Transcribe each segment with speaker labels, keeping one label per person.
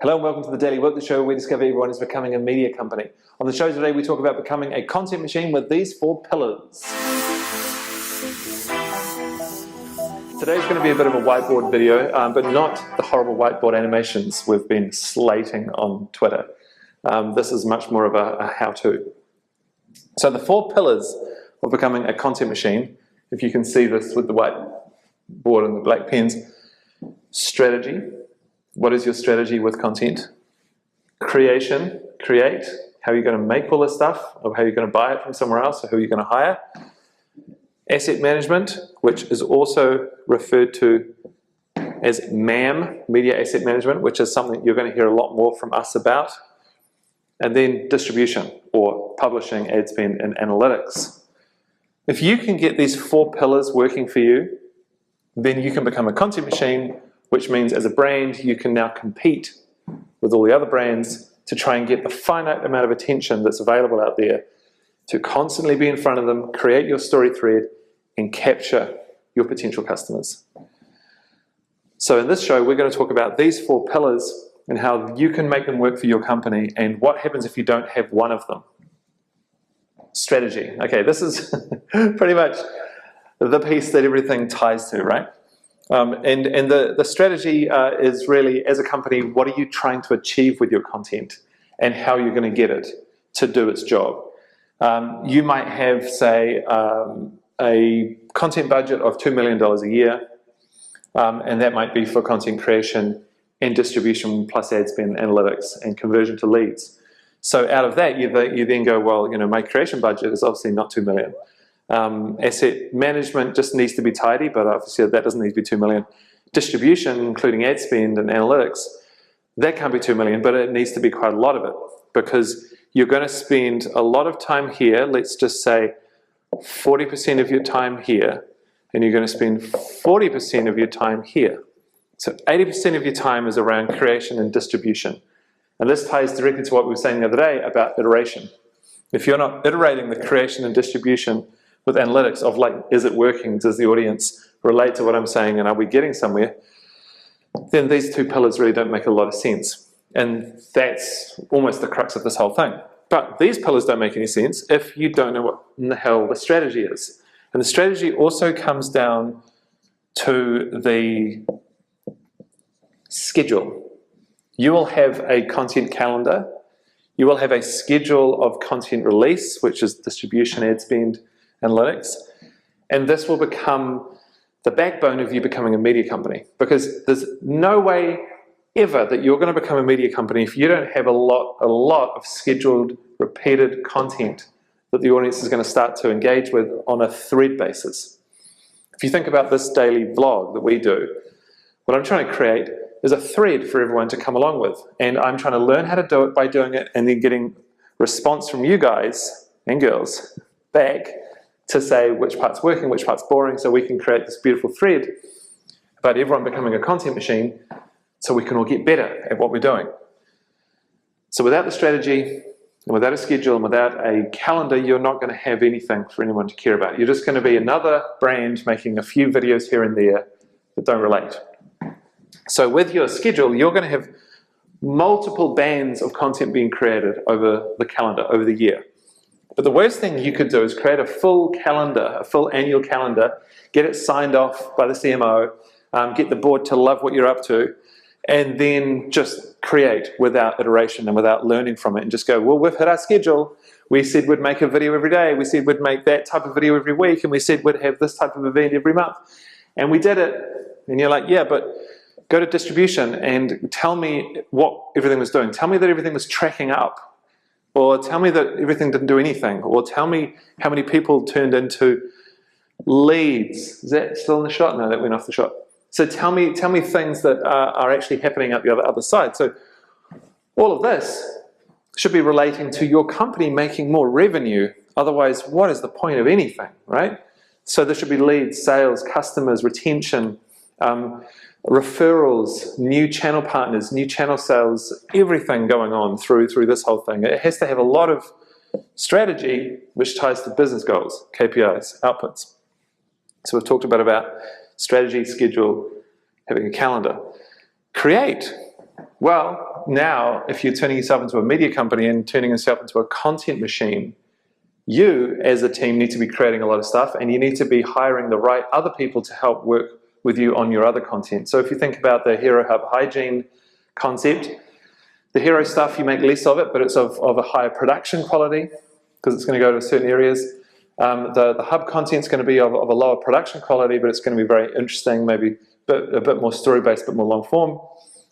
Speaker 1: Hello and welcome to the Daily WIP, the show where we discover everyone is becoming a media company. On the show today we talk about becoming a content machine with these 4 pillars. Today's going to be a bit of a whiteboard video, but not the horrible whiteboard animations we've been slating on Twitter. This is much more of a how-to. So the 4 pillars of becoming a content machine, if you can see this with the whiteboard and the black pens: strategy. What is your strategy with content? Creation, create. How are you going to make all this stuff? Or how are you going to buy it from somewhere else? Or who are you going to hire? Asset management, which is also referred to as MAM, Media Asset Management, which is something you're going to hear a lot more from us about. And then distribution, or publishing, ad spend, and analytics. If you can get these 4 pillars working for you, then you can become a content machine, which means as a brand you can now compete with all the other brands to try and get the finite amount of attention that's available out there to constantly be in front of them, create your story thread, and capture your potential customers. So in this show we're going to talk about these 4 pillars and how you can make them work for your company and what happens if you don't have one of them. Strategy. Okay, this is pretty much the piece that everything ties to, right? And the strategy is really, as a company, what are you trying to achieve with your content and how you're going to get it to do its job. You might have, say, a content budget of $2 million a year, and that might be for content creation and distribution plus ad spend, analytics, and conversion to leads. So out of that, you then go, well, you know, my creation budget is obviously not $2 million. Asset management just needs to be tidy, but obviously that doesn't need to be $2 million. Distribution, including ad spend and analytics, that can't be $2 million, but it needs to be quite a lot of it, because you're going to spend a lot of time here. Let's just say 40% of your time here, and you're going to spend 40% of your time here. So 80% of your time is around creation and distribution. And this ties directly to what we were saying the other day about iteration. If you're not iterating the creation and distribution with analytics of, like, is it working? Does the audience relate to what I'm saying? And are we getting somewhere? Then these 2 pillars really don't make a lot of sense. And that's almost the crux of this whole thing. But these pillars don't make any sense if you don't know what in the hell the strategy is. And the strategy also comes down to the schedule. You will have a content calendar. You will have a schedule of content release, which is distribution, ad spend, analytics, and this will become the backbone of you becoming a media company, because there's no way ever that you're going to become a media company if you don't have a lot of scheduled, repeated content that the audience is going to start to engage with on a thread basis. If you think about this daily vlog that we do, what I'm trying to create is a thread for everyone to come along with, and I'm trying to learn how to do it by doing it and then getting response from you guys and girls back to say which part's working, which part's boring, so we can create this beautiful thread about everyone becoming a content machine so we can all get better at what we're doing. So without the strategy, and without a schedule, and without a calendar, you're not going to have anything for anyone to care about. You're just going to be another brand making a few videos here and there that don't relate. So with your schedule, you're going to have multiple bands of content being created over the calendar, over the year. But the worst thing you could do is create a full calendar, a full annual calendar, get it signed off by the CMO, get the board to love what you're up to, and then just create without iteration and without learning from it, and just go, well, we've hit our schedule. We said we'd make a video every day. We said we'd make that type of video every week, and we said we'd have this type of event every month. And we did it. And you're like, yeah, but go to distribution and tell me what everything was doing. Tell me that everything was tracking up. Or tell me that everything didn't do anything. Or tell me how many people turned into leads. Is that still in the shot? No, that went off the shot. So tell me things that are actually happening at the other side. So all of this should be relating to your company making more revenue. Otherwise, what is the point of anything, right? So there should be leads, sales, customers, retention, referrals, new channel partners, new channel sales, everything going on through this whole thing. It has to have a lot of strategy which ties to business goals, KPIs, outputs. So we've talked about strategy, schedule, having a calendar. Create. Well, now if you're turning yourself into a media company and turning yourself into a content machine, you as a team need to be creating a lot of stuff, and you need to be hiring the right other people to help work with you on your other content. So if you think about the Hero Hub hygiene concept, the hero stuff, you make less of it, but it's of a higher production quality because it's going to go to certain areas. The hub content's going to be of a lower production quality, but it's going to be very interesting, maybe a bit more story-based, a bit more long form.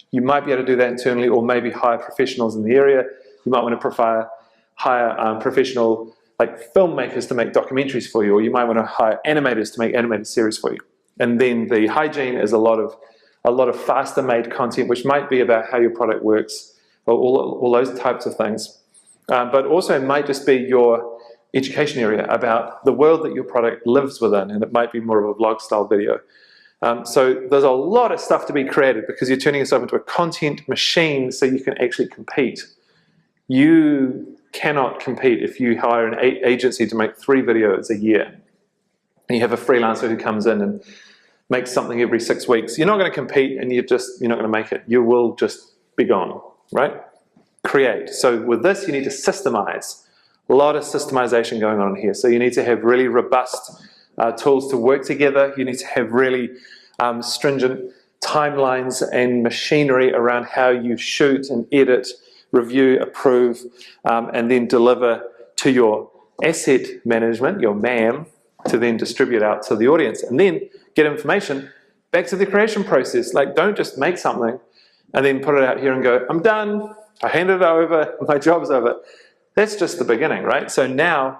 Speaker 1: You might be able to do that internally, or maybe hire professionals in the area. You might want to hire professional like filmmakers to make documentaries for you, or you might want to hire animators to make animated series for you. And then the hygiene is a lot of faster made content, which might be about how your product works, or all those types of things. But also it might just be your education area about the world that your product lives within, and it might be more of a vlog style video. So there's a lot of stuff to be created because you're turning yourself into a content machine so you can actually compete. You cannot compete if you hire an agency to make 3 videos a year and you have a freelancer who comes in and makes something every 6 weeks. You're not going to compete, and you're not going to make it. You will just be gone, right? Create. So with this, you need to systemize. A lot of systemization going on here. So you need to have really robust tools to work together. You need to have really stringent timelines and machinery around how you shoot and edit, review, approve, and then deliver to your asset management, your MAM, to then distribute out to the audience, and then get information back to the creation process. Like, don't just make something and then put it out here and go, I'm done, I handed it over, my job's over. That's just the beginning, right? So now,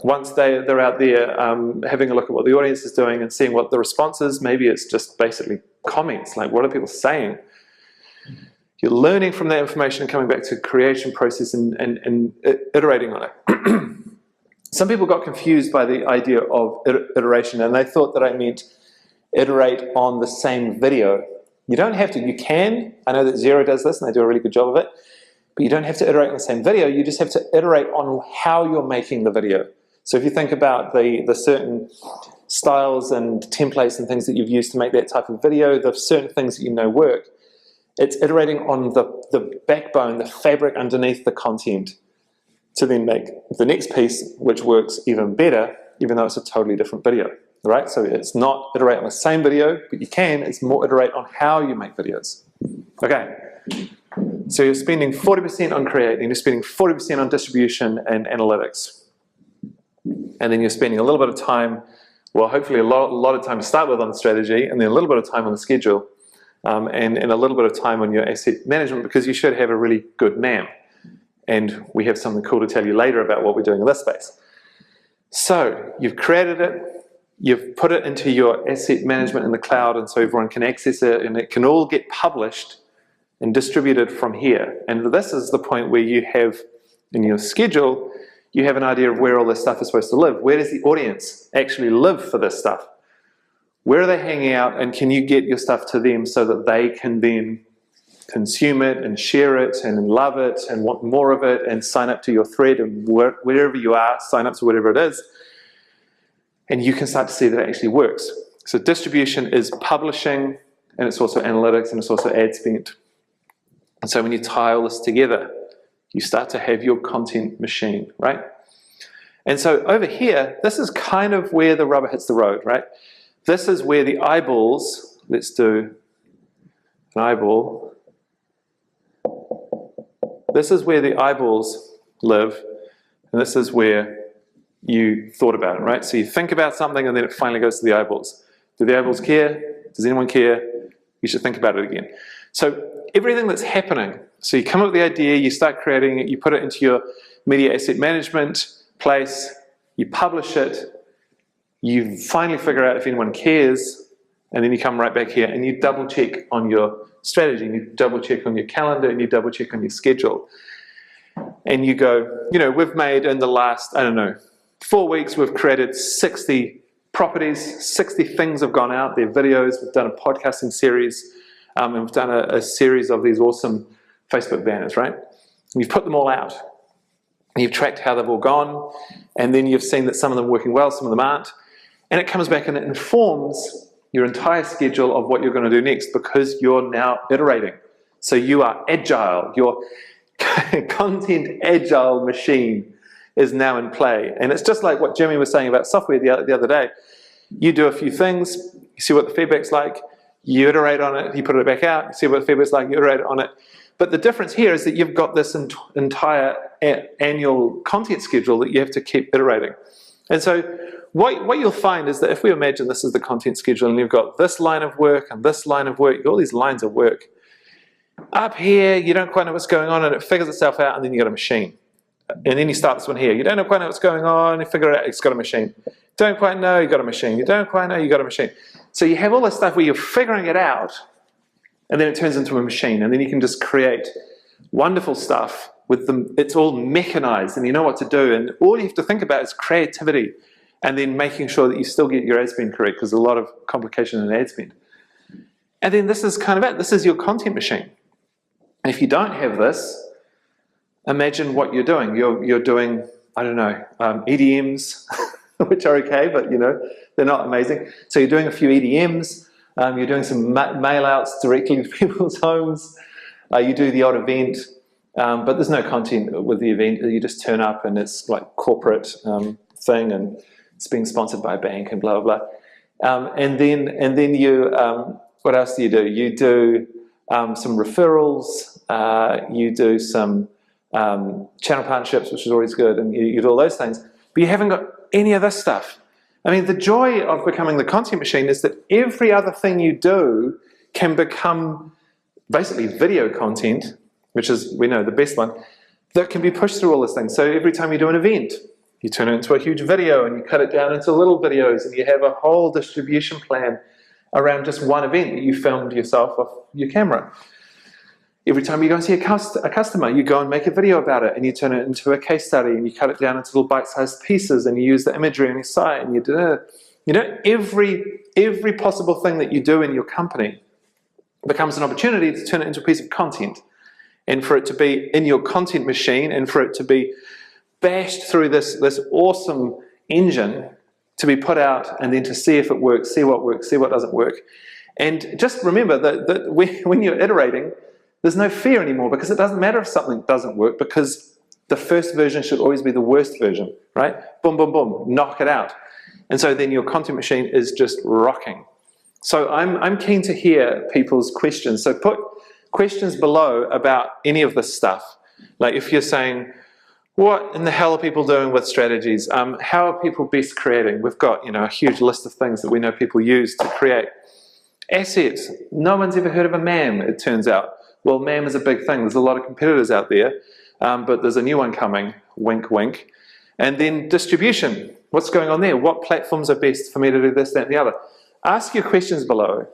Speaker 1: once they're out there having a look at what the audience is doing and seeing what the response is, maybe it's just basically comments, like what are people saying? You're learning from that information and coming back to creation process and iterating on it. Some people got confused by the idea of iteration, and they thought that I meant iterate on the same video. You don't have to. You can. I know that Xero does this, and they do a really good job of it. But you don't have to iterate on the same video. You just have to iterate on how you're making the video. So if you think about the certain styles and templates and things that you've used to make that type of video, the certain things that you know work, it's iterating on the backbone, the fabric underneath the content, to then make the next piece which works even better, even though it's a totally different video, right? So it's not iterate on the same video, but you can, it's more iterate on how you make videos. Okay, so you're spending 40% on creating, you're spending 40% on distribution and analytics. And then you're spending a little bit of time, well, hopefully a lot of time to start with on the strategy, and then a little bit of time on the schedule, and a little bit of time on your asset management, because you should have a really good MAM. And we have something cool to tell you later about what we're doing in this space. So you've created it, you've put it into your asset management in the cloud, and so everyone can access it, and it can all get published and distributed from here. And this is the point where you have, in your schedule, you have an idea of where all this stuff is supposed to live. Where does the audience actually live for this stuff? Where are they hanging out, and can you get your stuff to them so that they can then consume it and share it and love it and want more of it and sign up to your thread, and wherever you are, sign up to whatever it is, and you can start to see that it actually works. So distribution is publishing, and it's also analytics, and it's also ad spend. And so when you tie all this together, you start to have your content machine, right? And so over here, this is kind of where the rubber hits the road, right? This is where the eyeballs, let's do an eyeball. This is where the eyeballs live, and this is where you thought about it, right? So you think about something, and then it finally goes to the eyeballs. Do the eyeballs care? Does anyone care? You should think about it again. So everything that's happening, so you come up with the idea, you start creating it, you put it into your media asset management place, you publish it, you finally figure out if anyone cares, and then you come right back here and you double check on your strategy, and you double check on your calendar, and you double check on your schedule. And you go, you know, we've made in the last, I don't know, 4 weeks, we've created 60 properties, 60 things have gone out, they're videos, we've done a podcasting series, and we've done a series of these awesome Facebook banners, right? And you've put them all out, and you've tracked how they've all gone, and then you've seen that some of them are working well, some of them aren't, and it comes back and it informs your entire schedule of what you're going to do next, because you're now iterating. So you are agile. Your content agile machine is now in play. And it's just like what Jimmy was saying about software the other day. You do a few things, you see what the feedback's like, you iterate on it, you put it back out, you see what the feedback's like, you iterate on it. But the difference here is that you've got this entire annual content schedule that you have to keep iterating. And so what you'll find is that if we imagine this is the content schedule and you've got this line of work and this line of work, you've got all these lines of work. Up here, you don't quite know what's going on and it figures itself out, and then you've got a machine. And then you start this one here. You don't quite know what's going on, you figure it out, it's got a machine. Don't quite know, you've got a machine. You don't quite know, you've got a machine. So you have all this stuff where you're figuring it out, and then it turns into a machine, and then you can just create wonderful stuff with them. It's all mechanized, and you know what to do, and all you have to think about is creativity, and then making sure that you still get your ad spend correct, because there's a lot of complication in ad spend. And then this is kind of it. This is your content machine. And if you don't have this, imagine what you're doing. You're doing, I don't know, EDMs, which are okay, but you know, they're not amazing. So you're doing a few EDMs, you're doing some mail outs directly to people's homes, you do the odd event, but there's no content with the event. You just turn up and it's like corporate thing, and it's being sponsored by a bank and blah, blah, blah. And then you, what else do? You do some referrals, you do some channel partnerships, which is always good, and you do all those things, but you haven't got any of this stuff. I mean, the joy of becoming the content machine is that every other thing you do can become basically video content, which is, we know, the best one, that can be pushed through all this thing. So every time you do an event, you turn it into a huge video and you cut it down into little videos, and you have a whole distribution plan around just one event that you filmed yourself off your camera. Every time you go and see a customer, you go and make a video about it, and you turn it into a case study, and you cut it down into little bite-sized pieces, and you use the imagery on your site, and you know, every possible thing that you do in your company becomes an opportunity to turn it into a piece of content, and for it to be in your content machine, and for it to be bashed through this awesome engine to be put out, and then to see if it works, see what doesn't work. And just remember that when you're iterating, there's no fear anymore, because it doesn't matter if something doesn't work, because the first version should always be the worst version, right? Boom, boom, boom, knock it out. And so then your content machine is just rocking. So I'm keen to hear people's questions. So put questions below about any of this stuff. Like if you're saying, what in the hell are people doing with strategies? How are people best creating? We've got, you know, a huge list of things that we know people use to create. Assets. No one's ever heard of a MAM, it turns out. Well, MAM is a big thing. There's a lot of competitors out there, but there's a new one coming, wink, wink. And then distribution. What's going on there? What platforms are best for me to do this, that, and the other? Ask your questions below,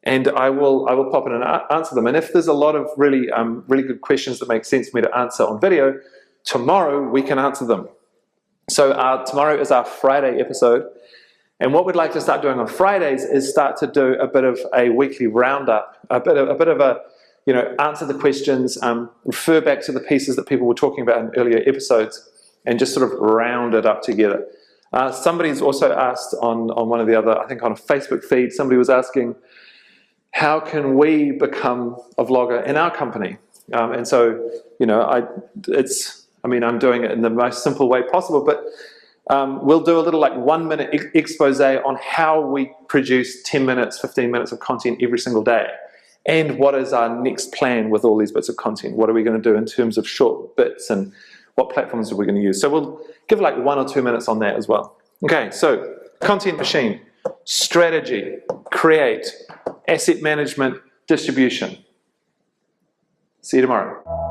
Speaker 1: and I will pop in and answer them. And if there's a lot of really good questions that make sense for me to answer on video, tomorrow we can answer them. So tomorrow is our Friday episode. And what we'd like to start doing on Fridays is start to do a bit of a weekly roundup, a bit of a, you know, answer the questions, refer back to the pieces that people were talking about in earlier episodes, and just sort of round it up together. Somebody's also asked on one of the other, I think on a Facebook feed, somebody was asking, how can we become a vlogger in our company? And so, you know, I'm doing it in the most simple way possible, but we'll do a little like 1 minute expose on how we produce 10 minutes, 15 minutes of content every single day. And what is our next plan with all these bits of content? What are we going to do in terms of short bits, and what platforms are we going to use? So we'll give like 1 or 2 minutes on that as well. Okay, so content machine, strategy, create, asset management, distribution. See you tomorrow.